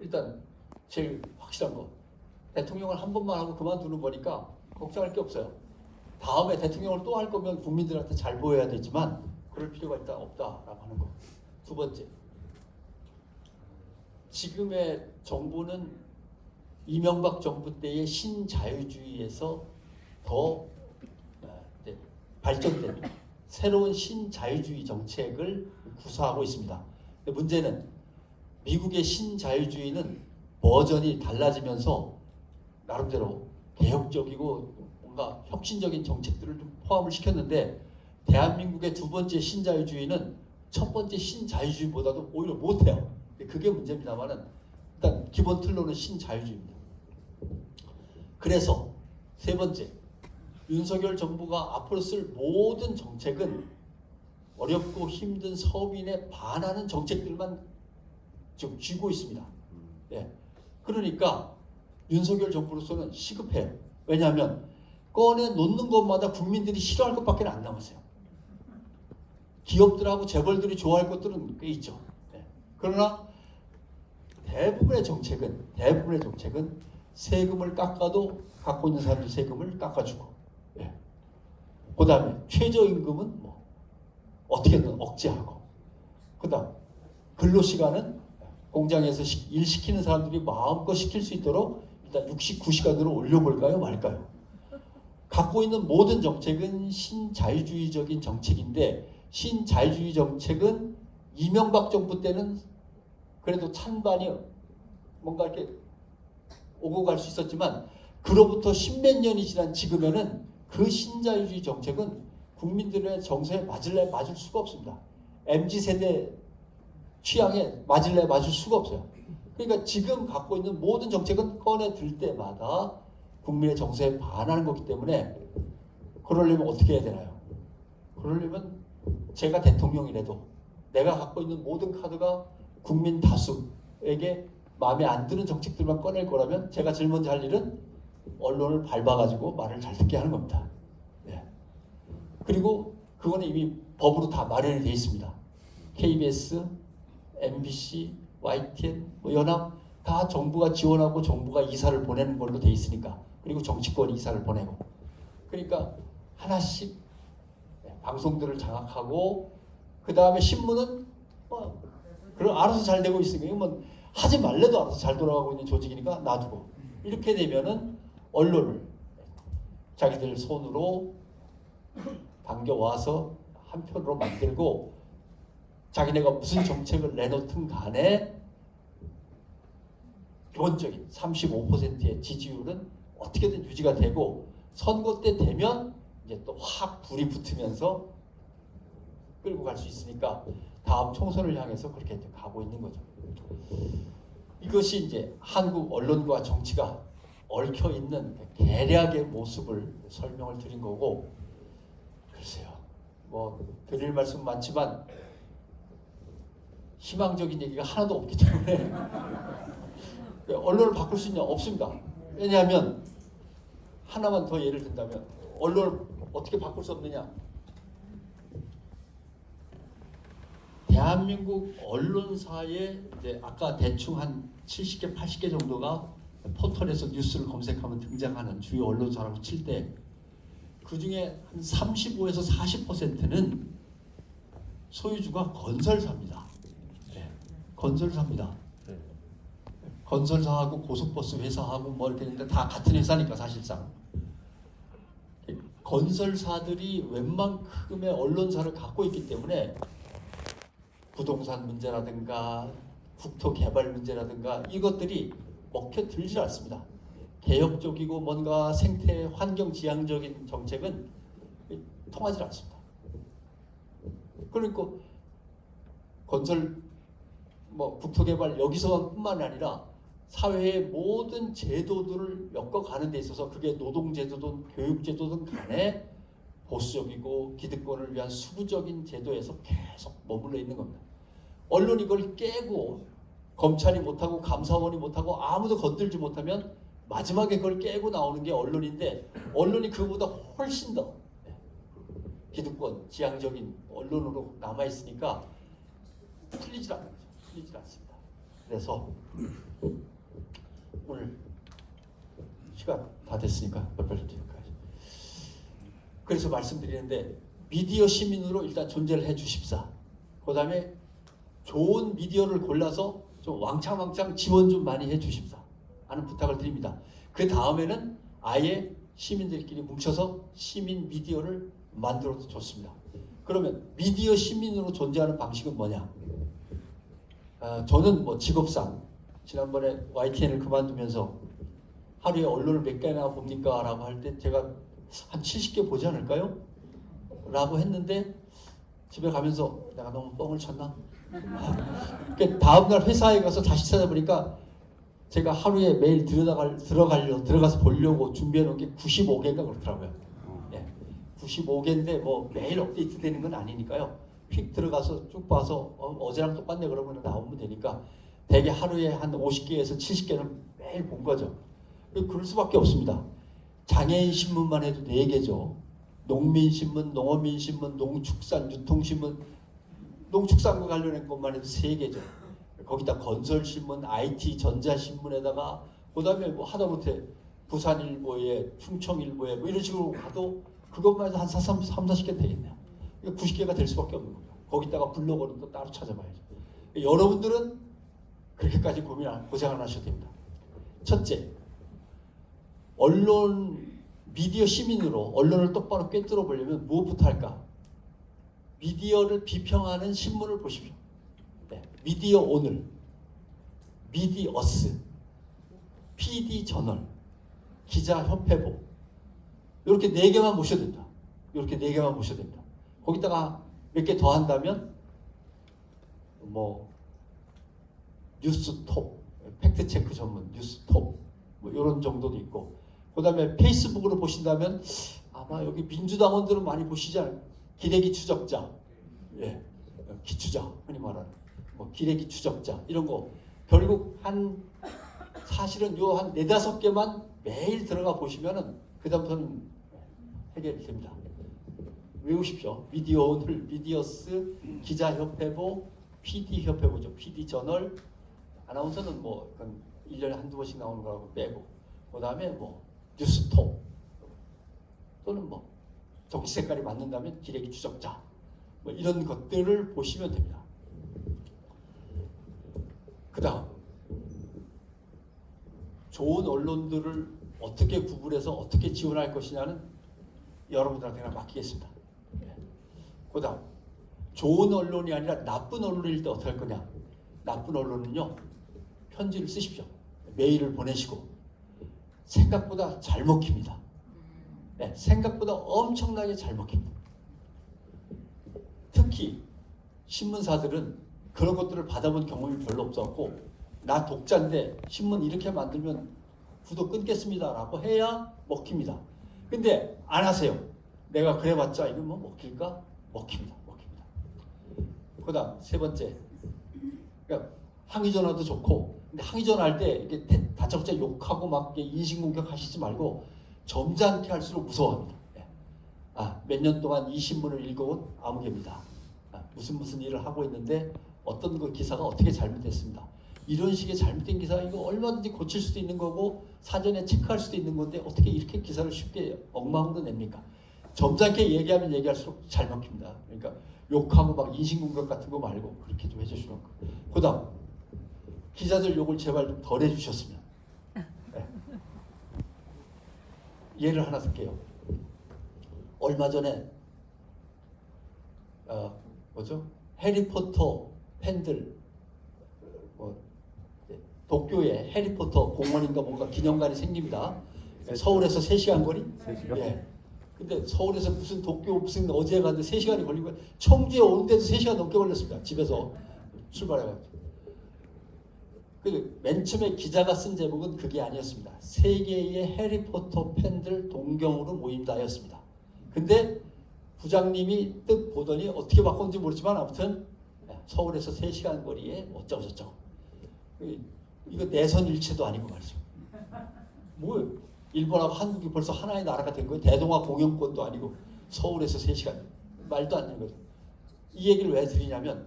일단 제일 확실한 거, 대통령을 한 번만 하고 그만두는 거니까 걱정할 게 없어요. 다음에 대통령을 또 할 거면 국민들한테 잘 보여야 되지만 그럴 필요가 일단 없다라고 하는 거. 두 번째, 지금의 정부는 이명박 정부 때의 신자유주의에서 더 발전된 새로운 신자유주의 정책을 구사하고 있습니다. 근데 문제는 미국의 신자유주의는 버전이 달라지면서 나름대로 개혁적이고 뭔가 혁신적인 정책들을 좀 포함을 시켰는데, 대한민국의 두 번째 신자유주의는 첫 번째 신자유주의보다도 오히려 못해요. 그게 문제입니다만은 일단 기본 틀로는 신자유주의입니다. 그래서 세 번째, 윤석열 정부가 앞으로 쓸 모든 정책은 어렵고 힘든 서민에 반하는 정책들만 지금 쥐고 있습니다. 네. 그러니까 윤석열 정부로서는 시급해요. 왜냐하면 꺼내 놓는 것마다 국민들이 싫어할 것밖에 안 남았어요. 기업들하고 재벌들이 좋아할 것들은 꽤 있죠. 네. 그러나 대부분의 정책은 세금을 깎아도 갖고 있는 사람들 세금을 깎아주고, 네. 그 다음에 최저임금은 뭐 어떻게든 억제하고, 그 다음 근로시간은 공장에서 일 시키는 사람들이 마음껏 시킬 수 있도록 일단 69시간으로 올려볼까요 말까요? 갖고 있는 모든 정책은 신자유주의적인 정책인데, 신자유주의 정책은 이명박 정부 때는 그래도 찬반이 뭔가 이렇게 오고 갈 수 있었지만, 그로부터 십몇 년이 지난 지금에는 그 신자유주의 정책은 국민들의 정서에 맞을 수가 없습니다. MZ세대 취향에 맞을 수가 없어요. 그러니까 지금 갖고 있는 모든 정책은 꺼내 들 때마다 국민의 정서에 반하는 거기 때문에, 그러려면 어떻게 해야 되나요? 그러려면 제가 대통령이라도 내가 갖고 있는 모든 카드가 국민 다수에게 마음에 안 드는 정책들만 꺼낼 거라면 제가 제일 먼저 할 일은 언론을 밟아가지고 말을 잘 듣게 하는 겁니다. 네. 그리고 그거는 이미 법으로 다 마련이 되어 있습니다. KBS, MBC, YTN, 연합 다 정부가 지원하고 정부가 이사를 보내는 걸로 되어 있으니까, 그리고 정치권이 이사를 보내고, 그러니까 하나씩 방송들을 장악하고, 그 다음에 신문은 그럼 알아서 잘 되고 있으니까 뭐 하지 말래도 알아서 잘 돌아가고 있는 조직이니까 놔두고, 이렇게 되면은 언론을 자기들 손으로 당겨와서 한 편으로 만들고, 자기네가 무슨 정책을 내놓든 간에 기본적인 35%의 지지율은 어떻게든 유지가 되고, 선거 때 되면 이제 또 확 불이 붙으면서 끌고 갈 수 있으니까 다음 총선을 향해서 그렇게 가고 있는 거죠. 이것이 이제 한국 언론과 정치가 얽혀 있는 계략의 모습을 설명을 드린 거고, 글쎄요, 뭐 드릴 말씀 많지만 희망적인 얘기가 하나도 없기 때문에 언론을 바꿀 수 있냐? 없습니다. 왜냐하면 하나만 더 예를 든다면, 언론을 어떻게 바꿀 수 없느냐? 대한민국 언론사에 이제 아까 대충 한 70개, 80개 정도가 포털에서 뉴스를 검색하면 등장하는 주요 언론사라고 칠 때, 그 중에 한 35에서 40%는 소유주가 건설사입니다. 네. 건설사입니다. 네. 건설사하고 고속버스 회사하고 뭐 이렇게 있는데 다 같은 회사니까 사실상. 건설사들이 웬만큼의 언론사를 갖고 있기 때문에 부동산 문제라든가 국토 개발 문제라든가 이것들이 먹혀들지 않습니다. 개혁적이고 뭔가 생태 환경 지향적인 정책은 통하지 않습니다. 그러니까 건설 뭐 국토 개발 여기서뿐만 아니라 사회의 모든 제도들을 엮어가는 데 있어서, 그게 노동제도든 교육제도든 간에 보수적이고 기득권을 위한 수구적인 제도에서 계속 머물러 있는 겁니다. 언론이 이걸 깨고, 검찰이 못하고 감사원이 못하고 아무도 건들지 못하면 마지막에 그걸 깨고 나오는 게 언론인데, 언론이 그보다 훨씬 더 기득권 지향적인 언론으로 남아있으니까 풀리질 않습니다. 그래서 오늘 시간 다 됐으니까 몇 발 드릴까요? 그래서 말씀드리는데 미디어 시민으로 일단 존재를 해주십사. 그 다음에 좋은 미디어를 골라서 좀 왕창왕창 지원 좀 많이 해주십사 하는 부탁을 드립니다. 그 다음에는 아예 시민들끼리 뭉쳐서 시민 미디어를 만들어도 좋습니다. 그러면 미디어 시민으로 존재하는 방식은 뭐냐? 저는 뭐 직업상 지난번에 YTN을 그만두면서 하루에 언론을 몇 개나 봅니까? 라고 할 때 제가 한 70개 보지 않을까요? 라고 했는데 집에 가면서 내가 너무 뻥을 쳤나? 그러니까 다음날 회사에 가서 다시 찾아보니까 제가 하루에 매일 들어가서 보려고 준비해 놓은 게 95개인가 그렇더라고요. 네. 95개인데 뭐 매일 업데이트 되는 건 아니니까요. 휙 들어가서 쭉 봐서 어제랑 똑같네 그러면 나오면 되니까 대개 하루에 한 50개에서 70개는 매일 본 거죠. 그럴 수밖에 없습니다. 장애인 신문만 해도 4개죠. 농민신문, 농어민신문, 농축산, 유통신문, 농축산과 관련된 것만 해도 3개죠. 거기다 건설신문, IT, 전자신문에다가 그 다음에 뭐 하다못해 부산일보에, 충청일보에 뭐 이런 식으로 가도 그것만 해도 한 40개 되겠네요. 90개가 될 수밖에 없는 거예요. 거기다가 블로거는 또 따로 찾아봐야죠. 여러분들은 그렇게까지 고생 안 하셔도 됩니다. 첫째, 언론, 미디어 시민으로 언론을 똑바로 꿰뚫어 보려면 무엇부터 할까? 미디어를 비평하는 신문을 보십시오. 네. 미디어 오늘, 미디어스, PD저널, 기자협회보 이렇게 4개만 보셔도 됩니다. 이렇게 4개만 보셔도 됩니다. 거기다가 몇 개 더 한다면 뭐 뉴스톱, 팩트체크 전문 뉴스톱 뭐 이런 정도도 있고 그 다음에 페이스북으로 보신다면 아마 여기 민주당원들은 많이 보시지 않을까요? 기레기 추적자, 예, 기추자 흔히 말하는 뭐 기레기 추적자 이런 거 결국 사실은 요 한 4-5개만 매일 들어가 보시면은 그 다음부터는 해결이 됩니다. 외우십시오. 미디어 오늘, 미디어스, 기자협회보, PD협회보죠. PD저널, 아나운서는 뭐 1년에 한두 번씩 나오는 거라고 빼고 그 다음에 뭐 뉴스톱 또는 뭐 정치 색깔이 맞는다면 기레기 추적자 뭐 이런 것들을 보시면 됩니다. 그 다음 좋은 언론들을 어떻게 구분해서 어떻게 지원할 것이냐는 여러분들한테 그냥 맡기겠습니다. 그 다음 좋은 언론이 아니라 나쁜 언론일 때 어떻게 할 거냐. 나쁜 언론은요 편지를 쓰십시오. 메일을 보내시고 생각보다 잘 먹힙니다. 네, 생각보다 엄청나게 잘 먹힙니다. 특히 신문사들은 그런 것들을 받아본 경험이 별로 없었고 나 독자인데 신문 이렇게 만들면 구독 끊겠습니다 라고 해야 먹힙니다. 근데 안 하세요. 내가 그래봤자 이건 뭐 먹힐까? 먹힙니다. 그 다음 3번째 그러니까 항의전화도 좋고 근데 항의전화 할 때 이렇게 다짜고짜 욕하고 막 인신공격 하시지 말고 점잖게 할수록 무서워합니다. 몇 년 동안 이 신문을 읽어온 아무개입니다. 무슨 일을 하고 있는데 어떤 그 기사가 어떻게 잘못됐습니다. 이런 식의 잘못된 기사 이거 얼마든지 고칠 수도 있는 거고 사전에 체크할 수도 있는 건데 어떻게 이렇게 기사를 쉽게 엉망으로 냅니까? 점잖게 얘기하면 얘기할수록 잘 먹힙니다. 그러니까 욕하고 막 인신공격 같은 거 말고 그렇게 좀 해주시는 거. 그 다음 기자들 욕을 제발 좀 덜 해주셨으면. 네. 예를 하나 들게요. 얼마 전에 해리포터 팬들 도쿄에 해리포터 공원인가 뭔가 기념관이 생깁니다. 서울에서 3시간 거리? 3시간? 예. 근데 서울에서 무슨 도쿄 무슨 어제 갔는데 3시간이 걸리고 청주에 오는데도 3시간 넘게 걸렸습니다. 집에서 출발해가지고. 맨 처음에 기자가 쓴 제목은 그게 아니었습니다. 세계의 해리포터 팬들 동경으로 모인다였습니다. 근데 부장님이 뜻 보더니 어떻게 바꿨는지 모르지만 아무튼 서울에서 3시간 거리에 어쩌고 저쩌고. 이거 내선 일체도 아니고 말이죠. 뭐예요? 일본하고 한국이 벌써 하나의 나라가 된 거예요. 대동아 공영권도 아니고 서울에서 3시간. 말도 안 되는 거죠. 이 얘기를 왜 드리냐면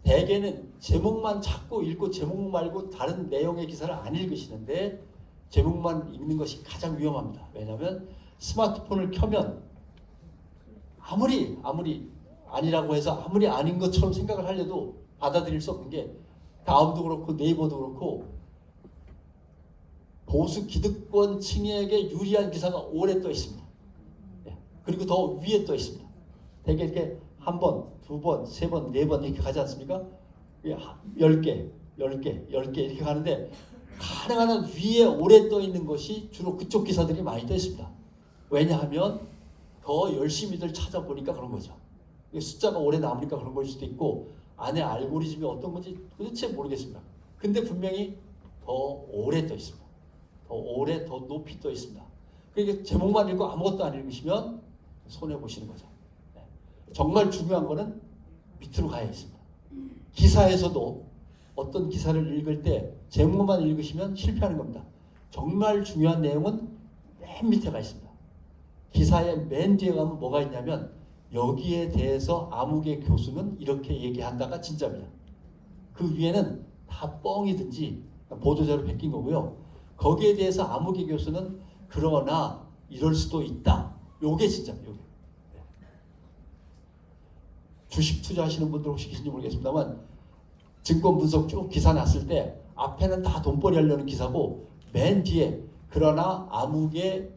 대개는 제목만 찾고 읽고 제목 말고 다른 내용의 기사를 안 읽으시는데 제목만 읽는 것이 가장 위험합니다. 왜냐하면 스마트폰을 켜면 아무리 아니라고 해서 아무리 아닌 것처럼 생각을 하려도 받아들일 수 없는 게 다음도 그렇고 네이버도 그렇고 보수 기득권 층에게 유리한 기사가 오래 떠 있습니다. 그리고 더 위에 떠 있습니다. 대개 이렇게 한 번, 두 번, 세 번, 네 번 이렇게 가지 않습니까? 10개, 10개, 10개 이렇게 가는데 가능한 한 위에 오래 떠 있는 것이 주로 그쪽 기사들이 많이 떠 있습니다. 왜냐하면 더 열심히들 찾아보니까 그런 거죠. 숫자가 오래 남으니까 그런 걸 수도 있고 안에 알고리즘이 어떤 건지 도대체 모르겠습니다. 근데 분명히 더 오래 떠 있습니다. 더 오래, 더 높이 떠 있습니다. 그러니까 제목만 읽고 아무것도 안 읽으시면 손해보시는 거죠. 네. 정말 중요한 거는 밑으로 가야 있습니다. 기사에서도 어떤 기사를 읽을 때 제목만 읽으시면 실패하는 겁니다. 정말 중요한 내용은 맨 밑에 가 있습니다. 기사의 맨 뒤에 가면 뭐가 있냐면 여기에 대해서 아무개 교수는 이렇게 얘기한다가 진짜입니다. 그 위에는 다 뻥이든지 보도자료 베낀 거고요. 거기에 대해서 아무개 교수는 그러나 이럴 수도 있다. 요게 진짜입니다. 요게. 주식 투자하시는 분들 혹시 계신지 모르겠습니다만 증권 분석 쭉 기사 났을 때 앞에는 다 돈벌이 하려는 기사고 맨 뒤에 그러나 아무개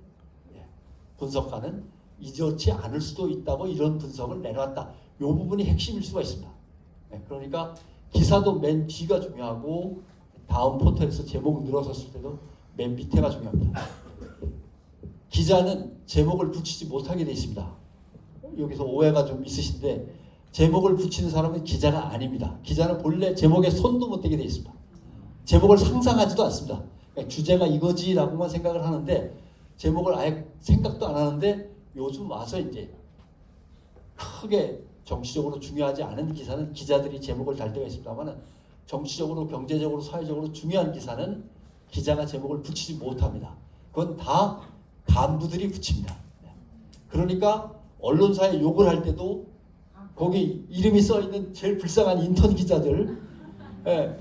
분석가는 이렇지 않을 수도 있다고 이런 분석을 내놨다. 이 부분이 핵심일 수가 있습니다. 그러니까 기사도 맨 뒤가 중요하고 다음 포털에서 제목 늘어섰을 때도 맨 밑에가 중요합니다. 기자는 제목을 붙이지 못하게 돼 있습니다. 여기서 오해가 좀 있으신데 제목을 붙이는 사람은 기자가 아닙니다. 기자는 본래 제목에 손도 못 대게 돼 있습니다. 제목을 상상하지도 않습니다. 그러니까 주제가 이거지라고만 생각을 하는데 제목을 아예 생각도 안 하는데 요즘 와서 이제 크게 정치적으로 중요하지 않은 기사는 기자들이 제목을 달 때가 있습니다만 정치적으로 경제적으로 사회적으로 중요한 기사는 기자가 제목을 붙이지 못합니다. 그건 다 간부들이 붙입니다. 그러니까 언론사에 욕을 할 때도 거기 이름이 써있는 제일 불쌍한 인턴 기자들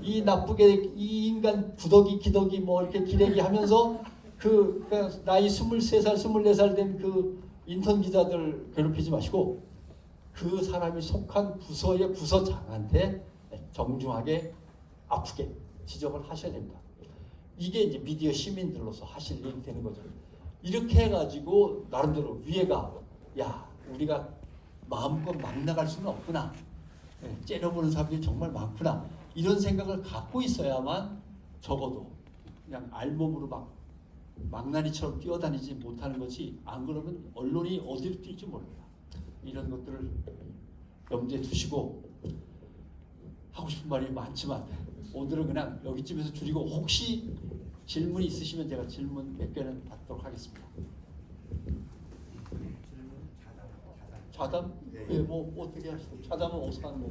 이 나쁘게 이 인간 부덕이 기덕이 뭐 이렇게 기레기 하면서 그 나이 23살 24살 된 그 인턴 기자들 괴롭히지 마시고 그 사람이 속한 부서의 부서장한테 정중하게 아프게 지적을 하셔야 됩니다. 이게 이제 미디어 시민들로서 하실 일이 되는 거죠. 이렇게 해가지고 나름대로 위에가 야 우리가 마음껏 막 나갈 수는 없구나. 째려보는 사람들이 정말 많구나. 이런 생각을 갖고 있어야만 적어도 그냥 알몸으로 막 망나니처럼 뛰어다니지 못하는 거지 안 그러면 언론이 어디로 뛸지 모릅니다. 이런 것들을 염두에 두시고 하고 싶은 말이 많지만 오늘은 그냥 여기쯤에서 줄이고 혹시 질문이 있으시면 제가 질문 몇 개는 받도록 하겠습니다. 차담? 네, 뭐 어떻게 하시죠? 차담은 어디서 하는 거예요?